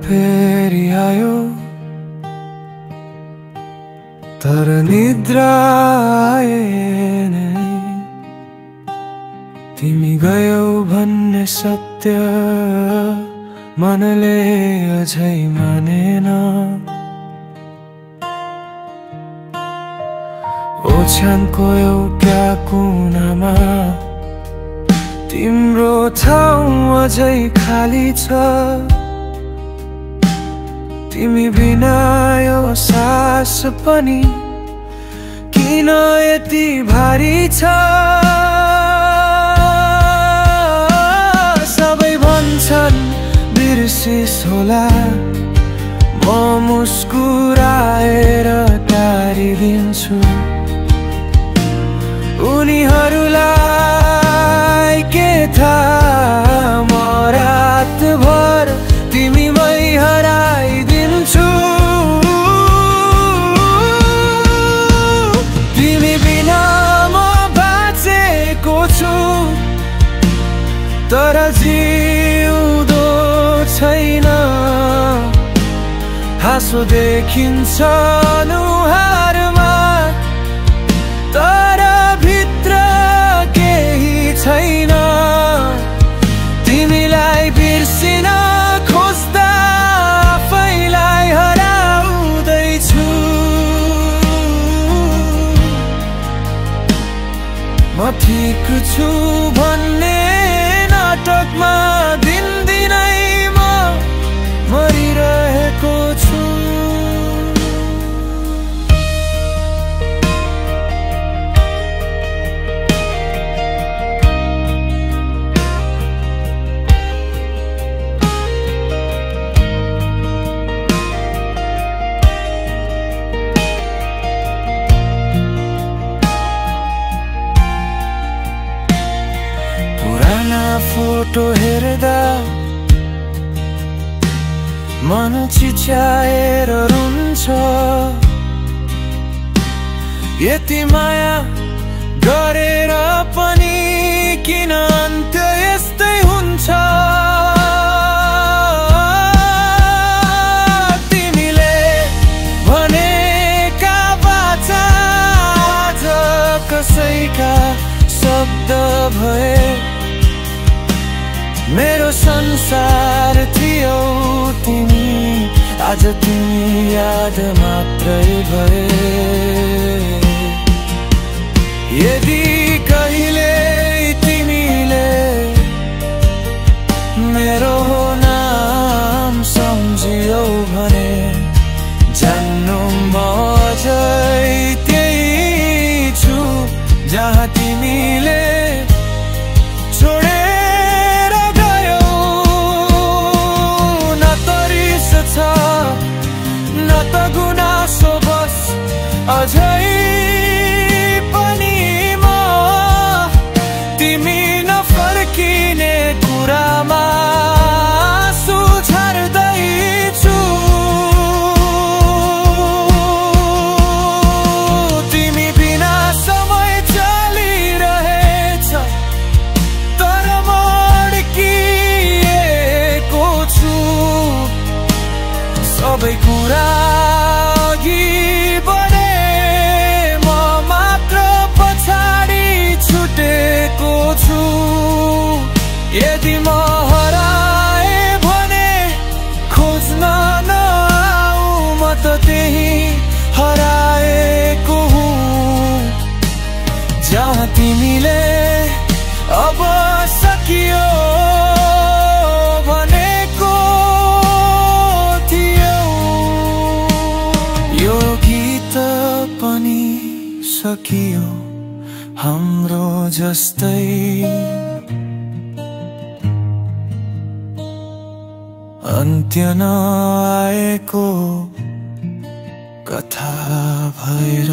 फेरि आयो तर निद्रा आएन। तिमी गयौ भन्ने सत्य मनले अझै मानेन। ओछ्यानको एउटा कुनामा तिम्रो ठाउँ अझै खाली छ। तिमी बिना यो सास पनि किन यति भारी छ। सबै भन्छन् बिर्सिस होला, म मुस्कुराएर टारिदिन्छु। उनीहरूलाई के थाहा, म रातभर तिमीमै हराइदिन्छु। तिमी बिना म बाँचेको छु तर जिउँदो छैन। हाँसो देखिन्छ अनुहारमा तर भित्र केही छैन। तिमीलाई बिर्सिन खोज्दा आफैलाई हराउँदैछु। म ठिक छु भन्ने नाटकमा दिनदिनै म मरिरहेको छु। फोटो हेर्दा मन चिच्याएर रुन्छ। यति माया गरेर पनि किन अन्त्य यस्तै हुन्छ। तिमीले भनेका वाचा आज कसैका शब्द भए। मेरो संसार थियौ तिमी, आज तिमी याद मात्रै भए। यदि कहिले तिमीले मेरो नाम सम्झियौ भने जान्नु म अझै त्यही छु जहाँ तिमीले अझै पनि म तिमी नफर्किने कुरामा आँसु छर्दैछु। तिमी बिना समय चलिरहेछ तर म अड्किएको छु। सबै कुरा यदि म हराए भने खोज्न नआऊ, म त त्यही हराएको हुँ जहाँ तिमीले अब सकियो भनेको थियौ। यो गीत पनि सकियो हाम्रो जस्तै। अन्त्य नआएको कथा भएर।